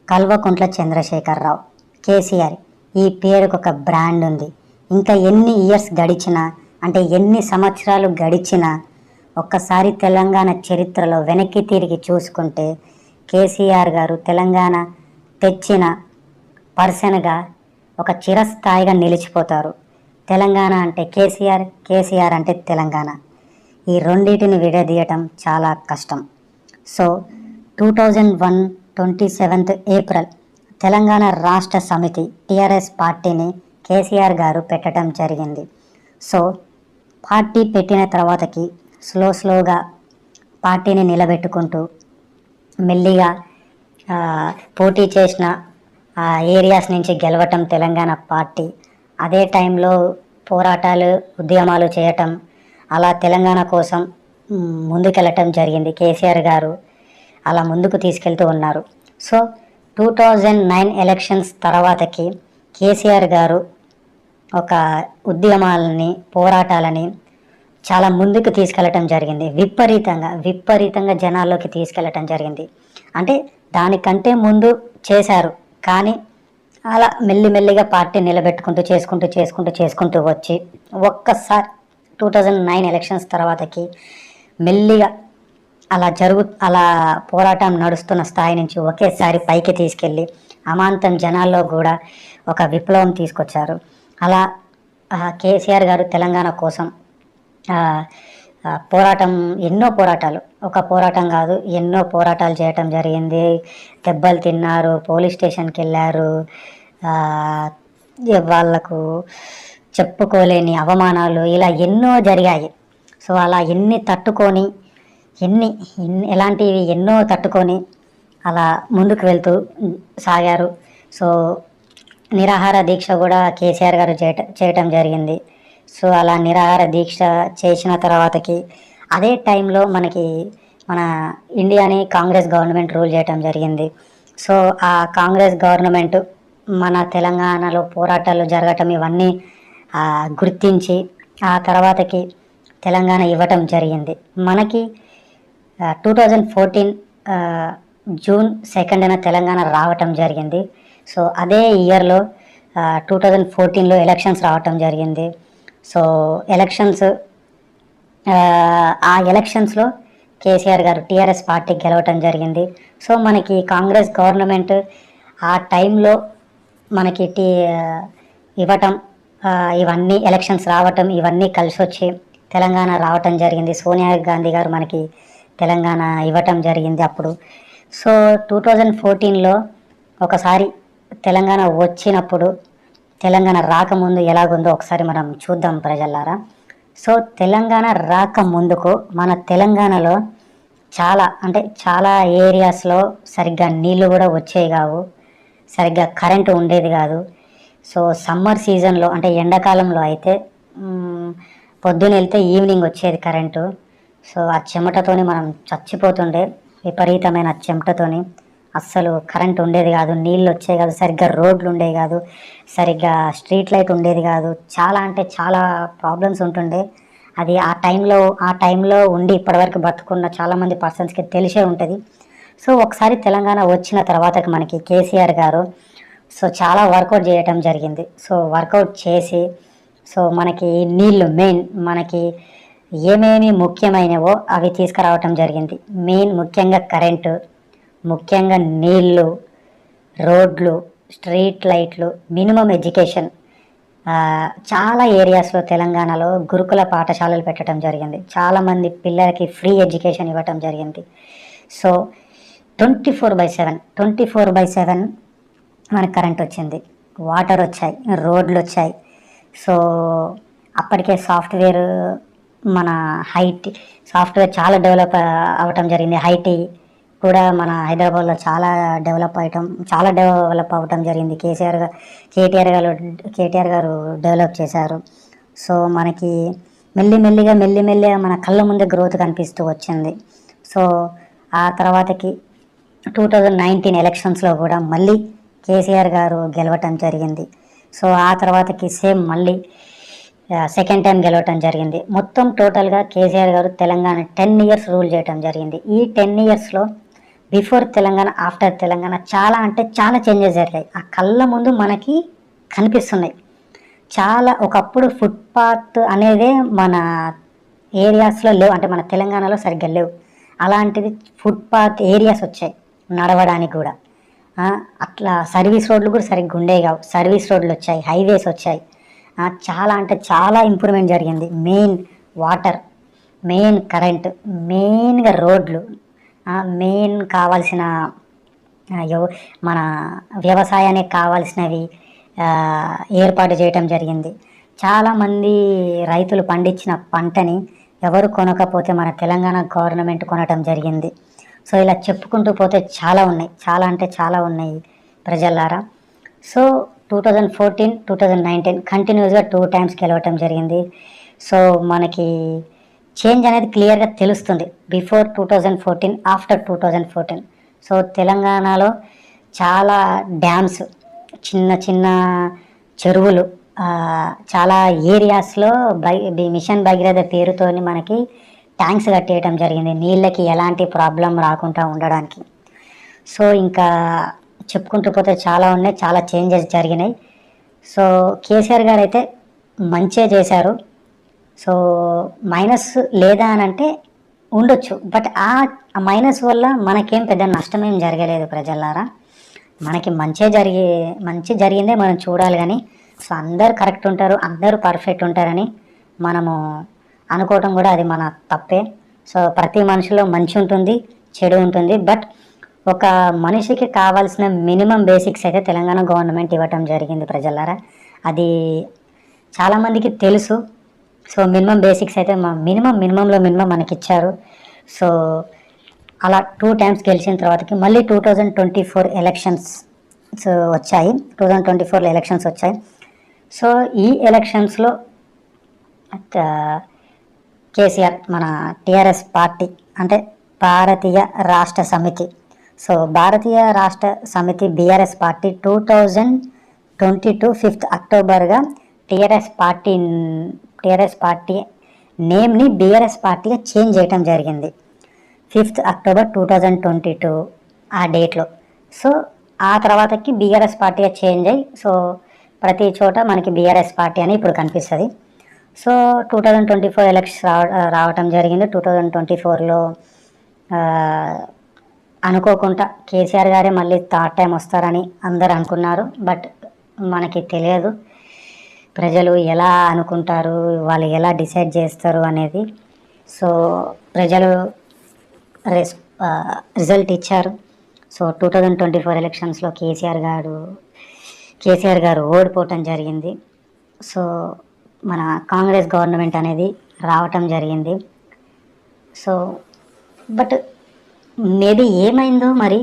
కల్వకుంట్ల చంద్రశేఖరరావు, కేసీఆర్. ఈ పేరుకు ఒక బ్రాండ్ ఉంది. ఇంకా ఎన్ని ఇయర్స్ గడిచినా, అంటే ఎన్ని సంవత్సరాలు గడిచినా, ఒక్కసారి తెలంగాణ చరిత్రలో వెనక్కి తిరిగి చూసుకుంటే కేసీఆర్ గారు తెలంగాణ తెచ్చిన పర్సన్గా ఒక చిరస్థాయిగా నిలిచిపోతారు. తెలంగాణ అంటే కేసీఆర్, కేసీఆర్ అంటే తెలంగాణ. ఈ రెండింటిని విడదీయటం చాలా కష్టం. సో 2001 27th ఏప్రిల్ తెలంగాణ రాష్ట్ర సమితి టీఆర్ఎస్ పార్టీని కేసీఆర్ గారు పెట్టడం జరిగింది. సో పార్టీ పెట్టిన తర్వాతకి స్లోగా పార్టీని నిలబెట్టుకుంటూ మెల్లిగా పోటీ చేసిన ఏరియాస్ నుంచి గెలవటం తెలంగాణ పార్టీ. అదే టైంలో పోరాటాలు, ఉద్యమాలు చేయటం, అలా తెలంగాణ కోసం ముందుకెళ్ళటం జరిగింది. కేసీఆర్ గారు అలా ముందుకు తీసుకెళ్తూ ఉన్నారు. సో 2009 ఎలక్షన్స్ తర్వాతకి కేసీఆర్ గారు ఒక ఉద్యమాలని, పోరాటాలని చాలా ముందుకు తీసుకెళ్ళటం జరిగింది. విపరీతంగా జనాల్లోకి తీసుకెళ్ళటం జరిగింది. అంటే దానికంటే ముందు చేశారు, కానీ అలా మెల్లిమెల్లిగా పార్టీ నిలబెట్టుకుంటూ చేసుకుంటూ వచ్చి ఒక్కసారి 2009 ఎలక్షన్స్ తర్వాతకి మెల్లిగా అలా పోరాటం నడుస్తున్న స్థాయి నుంచి ఒకేసారి పైకి తీసుకెళ్ళి అమాంతం జనాల్లో కూడా ఒక విప్లవం తీసుకొచ్చారు. అలా కేసీఆర్ గారు తెలంగాణ కోసం ఎన్నో పోరాటాలు, ఒక పోరాటం కాదు ఎన్నో పోరాటాలు చేయటం జరిగింది. దెబ్బలు తిన్నారు, పోలీస్ స్టేషన్కి వెళ్ళారు, వాళ్లకు చెప్పుకోలేని అవమానాలు ఇలా ఎన్నో జరిగాయి. సో అలా ఎలాంటివి ఎన్నో తట్టుకొని అలా ముందుకు వెళ్తూ సాగారు. సో నిరాహార దీక్ష కూడా కేసీఆర్ గారు చేయటం జరిగింది. సో అలా నిరాహార దీక్ష చేసిన తర్వాతకి అదే టైంలో మన ఇండియాని కాంగ్రెస్ గవర్నమెంట్ రూల్ చేయటం జరిగింది. సో ఆ కాంగ్రెస్ గవర్నమెంట్ మన తెలంగాణలో పోరాటాలు జరగటం ఇవన్నీ గుర్తించి ఆ తర్వాతకి తెలంగాణ ఇవ్వటం జరిగింది. మనకి 2014 జూన్ 2న తెలంగాణ రావటం జరిగింది. సో అదే ఇయర్లో 2014లో ఎలక్షన్స్ రావటం జరిగింది. సో ఆ ఎలక్షన్స్లో కేసీఆర్ గారు టీఆర్ఎస్ పార్టీ గెలవటం జరిగింది. సో మనకి కాంగ్రెస్ గవర్నమెంట్ ఆ టైంలో మనకి ఇవ్వటం, ఇవన్నీ ఎలక్షన్స్ రావటం ఇవన్నీ కలిసి వచ్చి తెలంగాణ రావటం జరిగింది. సోనియా గాంధీ గారు మనకి తెలంగాణ ఇవ్వటం జరిగింది అప్పుడు. సో 2014లో ఒకసారి తెలంగాణ వచ్చినప్పుడు, తెలంగాణ రాకముందు ఎలాగుందో ఒకసారి మనం చూద్దాం ప్రజలారా. సో తెలంగాణ రాకముందుకు మన తెలంగాణలో చాలా ఏరియాస్లో సరిగ్గా నీళ్ళు కూడా వచ్చేవి కావు, సరిగ్గా కరెంటు ఉండేది కాదు. సో సమ్మర్ సీజన్లో అంటే ఎండాకాలంలో అయితే పొద్దున్న వెళ్తే ఈవినింగ్ వచ్చేది కరెంటు. సో ఆ చెమటతోని మనం చచ్చిపోతుండే, విపరీతమైన చెమటతోని అస్సలు కరెంట్ ఉండేది కాదు, నీళ్ళు వచ్చేవి కాదు, సరిగ్గా రోడ్లు ఉండేవి కాదు, సరిగ్గా స్ట్రీట్ లైట్ ఉండేది కాదు. చాలా ప్రాబ్లమ్స్ ఉంటుండే. అది ఆ టైంలో ఉండి ఇప్పటివరకు బతుకున్న చాలామంది పర్సన్స్కి తెలిసే ఉంటుంది. సో ఒకసారి తెలంగాణ వచ్చిన తర్వాత మనకి కేసీఆర్ గారు సో చాలా వర్కౌట్ చేయటం జరిగింది. సో వర్కౌట్ చేసి సో మనకి నీళ్ళు మెయిన్, మనకి ఏమేమి ముఖ్యమైనవో అవి తీసుకురావటం జరిగింది. ముఖ్యంగా కరెంటు, ముఖ్యంగా నీళ్ళు, రోడ్లు, స్ట్రీట్ లైట్లు, మినిమం ఎడ్యుకేషన్. చాలా ఏరియాస్లో తెలంగాణలో గురుకుల పాఠశాలలు పెట్టడం జరిగింది. చాలామంది పిల్లలకి ఫ్రీ ఎడ్యుకేషన్ ఇవ్వటం జరిగింది. సో 24/7 మనకు కరెంట్ వచ్చింది, వాటర్ వచ్చాయి, రోడ్లు వచ్చాయి. సో అప్పటికే మన సాఫ్ట్వేర్ చాలా డెవలప్ అవ్వటం జరిగింది. ఐటీ కూడా మన హైదరాబాద్లో చాలా డెవలప్ అవ్వటం జరిగింది. కేటీఆర్ గారు డెవలప్ చేశారు. సో మనకి మెల్లిమెల్లిగా మన కళ్ళ ముందే గ్రోత్ కనిపిస్తూ వచ్చింది. సో ఆ తర్వాతకి 2019 ఎలక్షన్స్లో కూడా మళ్ళీ కేసీఆర్ గారు గెలవటం జరిగింది. సో ఆ తర్వాతకి సేమ్ మళ్ళీ సెకండ్ టైం గెలవటం జరిగింది. మొత్తం టోటల్గా కేసీఆర్ గారు తెలంగాణ 10 years రూల్ చేయటం జరిగింది. ఈ 10 yearsలో బిఫోర్ తెలంగాణ ఆఫ్టర్ తెలంగాణ చాలా అంటే చాలా చేంజెస్ జరిగాయి. ఆ కళ్ళ ముందు మనకి కనిపిస్తున్నాయి. చాలా ఒకప్పుడు ఫుట్పాత్ అనేదే మన ఏరియాస్లో లేవు, అంటే మన తెలంగాణలో సరిగ్గా లేవు. అలాంటిది ఫుట్పాత్ ఏరియాస్ వచ్చాయి నడవడానికి కూడా. అట్లా సర్వీస్ రోడ్లు కూడా సరిగ్గా ఉండేవి కావు, సర్వీస్ రోడ్లు వచ్చాయి, హైవేస్ వచ్చాయి. చాలా అంటే చాలా ఇంప్రూవ్మెంట్ జరిగింది. మెయిన్ వాటర్, మెయిన్ కరెంట్, మెయిన్గా రోడ్లు, మెయిన్ కావాల్సిన మన వ్యవసాయానికి కావాల్సినవి ఏర్పాటు చేయటం జరిగింది. చాలామంది రైతులు పండించిన పంటని ఎవరు కొనకపోతే మన తెలంగాణ గవర్నమెంట్ కొనటం జరిగింది. సో ఇలా చెప్పుకుంటూ పోతే చాలా ఉన్నాయి, చాలా అంటే చాలా ఉన్నాయి ప్రజలారా. సో 2014, 2019 కంటిన్యూస్గా 2 times గెలవటం జరిగింది. సో మనకి చేంజ్ అనేది క్లియర్గా తెలుస్తుంది. Before 2014, after 2014. సో తెలంగాణలో చాలా డ్యామ్స్, చిన్న చిన్న చెరువులు, చాలా ఏరియాస్లో మిషన్ భగీరథ పేరుతో మనకి ట్యాంక్స్ కట్టేయటం జరిగింది, నీళ్ళకి ఎలాంటి ప్రాబ్లం రాకుండా ఉండడానికి. సో ఇంకా చెప్పుకుంటూ పోతే చాలా ఉన్నాయి, చాలా చేంజెస్ జరిగినాయి. సో కేసీఆర్ గారు అయితే మంచిగా చేశారు. సో మైనస్ లేదా అని అంటే ఉండొచ్చు, బట్ ఆ మైనస్ వల్ల మనకేం పెద్ద నష్టమేం జరగలేదు ప్రజలారా. మనకి మంచి జరిగిందే మనం చూడాలి. కానీ సో అందరు కరెక్ట్ ఉంటారు, అందరూ పర్ఫెక్ట్ ఉంటారని మనము అనుకోవటం కూడా అది మన తప్పే. సో ప్రతి మనిషిలో మంచి ఉంటుంది, చెడు ఉంటుంది. బట్ ఒక మనిషికి కావాల్సిన మినిమం బేసిక్స్ అయితే తెలంగాణ గవర్నమెంట్ ఇవ్వటం జరిగింది ప్రజలారా. అది చాలామందికి తెలుసు. సో మినిమం బేసిక్స్ అయితే మినిమంలో మినిమం మనకి ఇచ్చారు. సో అలా 2 times గెలిచిన తర్వాతకి మళ్ళీ 2024 ఎలక్షన్స్ వచ్చాయి. 2024 ఎలక్షన్స్ వచ్చాయి. సో ఈ ఎలక్షన్స్లో కేసీఆర్ మన టీఆర్ఎస్ పార్టీ అంటే భారతీయ రాష్ట్ర సమితి, so Bharatiya Rashtra Samithi BRS party 2022 5th అక్టోబర్గా టీఆర్ఎస్ పార్టీ నేమ్ని బీఆర్ఎస్ పార్టీగా చేంజ్ చేయటం జరిగింది. 5th అక్టోబర్ 2022 ఆ డేట్లో. సో ఆ తర్వాతకి బీఆర్ఎస్ పార్టీగా చేంజ్ అయ్యి సో ప్రతి చోట మనకి బీఆర్ఎస్ పార్టీ అని ఇప్పుడు కనిపిస్తుంది. సో 2024 ఎలక్షన్స్ రావటం జరిగింది. 2024లో అనుకోకుండా కేసీఆర్ గారే మళ్ళీ 3rd time వస్తారని అందరు అనుకున్నారు. బట్ మనకి తెలియదు ప్రజలు ఎలా అనుకుంటారు, వాళ్ళు ఎలా డిసైడ్ చేస్తారు అనేది. సో ప్రజలు రిజల్ట్ ఇచ్చారు. సో 2024 ఎలక్షన్స్లో కేసీఆర్ గారు ఓడిపోవటం జరిగింది. సో మన కాంగ్రెస్ గవర్నమెంట్ అనేది రావటం జరిగింది. సో బట్ మేబీ ఏమైందో మరి,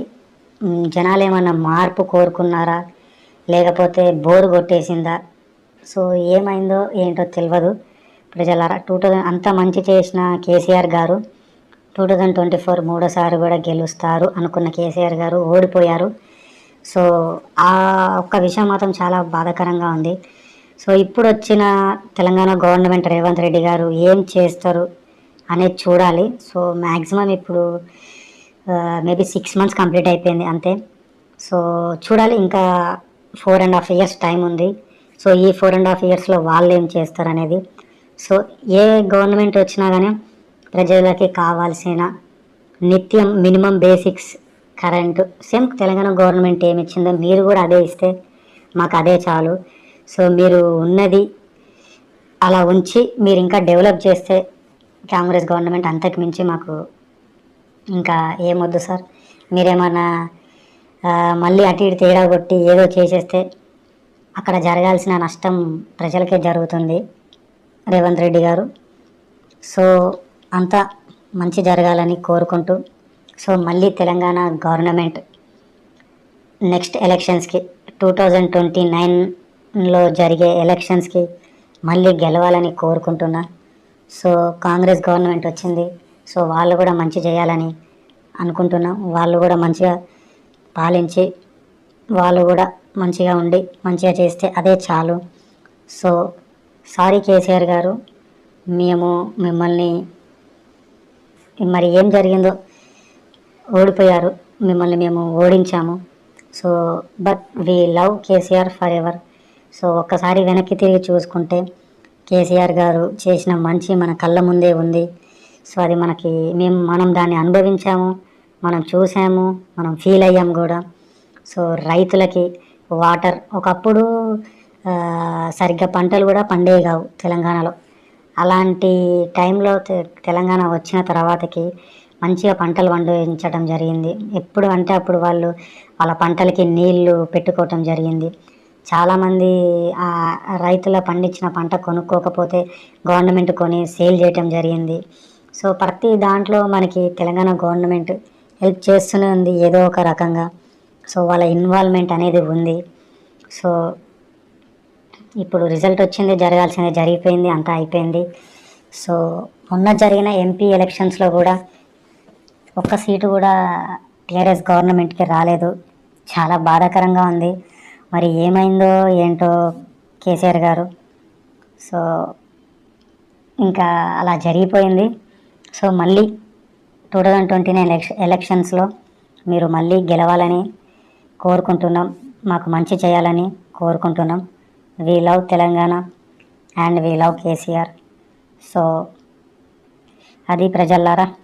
జనాలు ఏమన్నా మార్పు కోరుకున్నారా లేకపోతే బోరు కొట్టేసిందా? సో ఏమైందో ఏంటో తెలియదు ప్రజలారా. 2000 అంత మంచి చేసిన కేసీఆర్ గారు 2024 3వ కూడా గెలుస్తారు అనుకున్న కేసీఆర్ గారు ఓడిపోయారు. సో ఆ ఒక్క విషయం మాత్రం చాలా బాధాకరంగా ఉంది. సో ఇప్పుడు వచ్చిన తెలంగాణ గవర్నమెంట్ రేవంత్ రెడ్డి గారు ఏం చేస్తారు అనేది చూడాలి. సో మ్యాక్సిమం ఇప్పుడు మేబీ 6 months కంప్లీట్ అయిపోయింది అంతే. సో చూడాలి, ఇంకా 4.5 years టైం ఉంది. సో ఈ 4.5 yearsలో వాళ్ళు ఏం చేస్తారు అనేది. సో ఏ గవర్నమెంట్ వచ్చినా కానీ ప్రజలకి కావాల్సిన నిత్యం minimum basics, current same Telangana government ఏమి ఇచ్చిందో మీరు కూడా అదే ఇస్తే మాకు అదే చాలు. సో మీరు ఉన్నది అలా ఉంచి మీరు ఇంకా డెవలప్ చేస్తే కాంగ్రెస్ గవర్నమెంట్ అంతకు మించి మాకు ఇంకా ఏమొద్దు సార్. మీరేమన్నా మళ్ళీ అటు ఇటు తేడా కొట్టి ఏదో చేసేస్తే అక్కడ జరగాల్సిన నష్టం ప్రజలకే జరుగుతుంది రేవంత్ రెడ్డి గారు. సో అంతా మంచి జరగాలని కోరుకుంటూ, సో మళ్ళీ తెలంగాణ గవర్నమెంట్ నెక్స్ట్ ఎలక్షన్స్కి 2029లో జరిగే ఎలక్షన్స్కి మళ్ళీ గెలవాలని కోరుకుంటున్నా. సో కాంగ్రెస్ గవర్నమెంట్ వచ్చింది, సో వాళ్ళు కూడా మంచి చేయాలని అనుకుంటున్నాం. వాళ్ళు కూడా మంచిగా పాలించి వాళ్ళు కూడా మంచిగా ఉండి మంచిగా చేస్తే అదే చాలు. సో సారీ కేసీఆర్ గారు, మేము మిమ్మల్ని మరి ఏం జరిగిందో ఓడిపోయారు. మిమ్మల్ని మేము ఓడించాము. So but we love KCR forever. So ఒక్కసారి వెనక్కి తిరిగి చూసుకుంటే కేసీఆర్ గారు చేసిన మంచి మన కళ్ళ ముందే ఉంది. సో అది మనం దాన్ని అనుభవించాము, మనం చూసాము, మనం ఫీల్ అయ్యాం కూడా. సో రైతులకి వాటర్ ఒకప్పుడు సరిగ్గా పంటలు కూడా పండేవి కావు తెలంగాణలో. అలాంటి టైంలో తెలంగాణ వచ్చిన తర్వాతకి మంచిగా పంటలు పండించడం జరిగింది. ఎప్పుడు అంటే అప్పుడు వాళ్ళ పంటలకి నీళ్లు పెట్టుకోవటం జరిగింది. చాలామంది రైతుల పండించిన పంట కొనుక్కోకపోతే గవర్నమెంట్ కొని సేల్ చేయటం జరిగింది. సో ప్రతి దాంట్లో మనకి తెలంగాణ గవర్నమెంట్ హెల్ప్ చేస్తూనే ఉంది ఏదో ఒక రకంగా. సో వాళ్ళ ఇన్వాల్వ్మెంట్ అనేది ఉంది. సో ఇప్పుడు రిజల్ట్ వచ్చింది, జరగాల్సింది జరిగిపోయింది, అంతా అయిపోయింది. సో మొన్న జరిగిన ఎంపీ ఎలక్షన్స్లో కూడా ఒక్క సీటు కూడా టీఆర్ఎస్ గవర్నమెంట్కి రాలేదు. చాలా బాధాకరంగా ఉంది. మరి ఏమైందో ఏంటో కేసీఆర్ గారు. సో ఇంకా అలా జరిగిపోయింది. సో మళ్ళీ 2029 ఎలక్షన్స్లో మీరు మళ్ళీ గెలవాలని కోరుకుంటున్నాం. మాకు మంచి చేయాలని కోరుకుంటున్నాం. We love Telangana and we love KCR. So అది ప్రజల్లారా.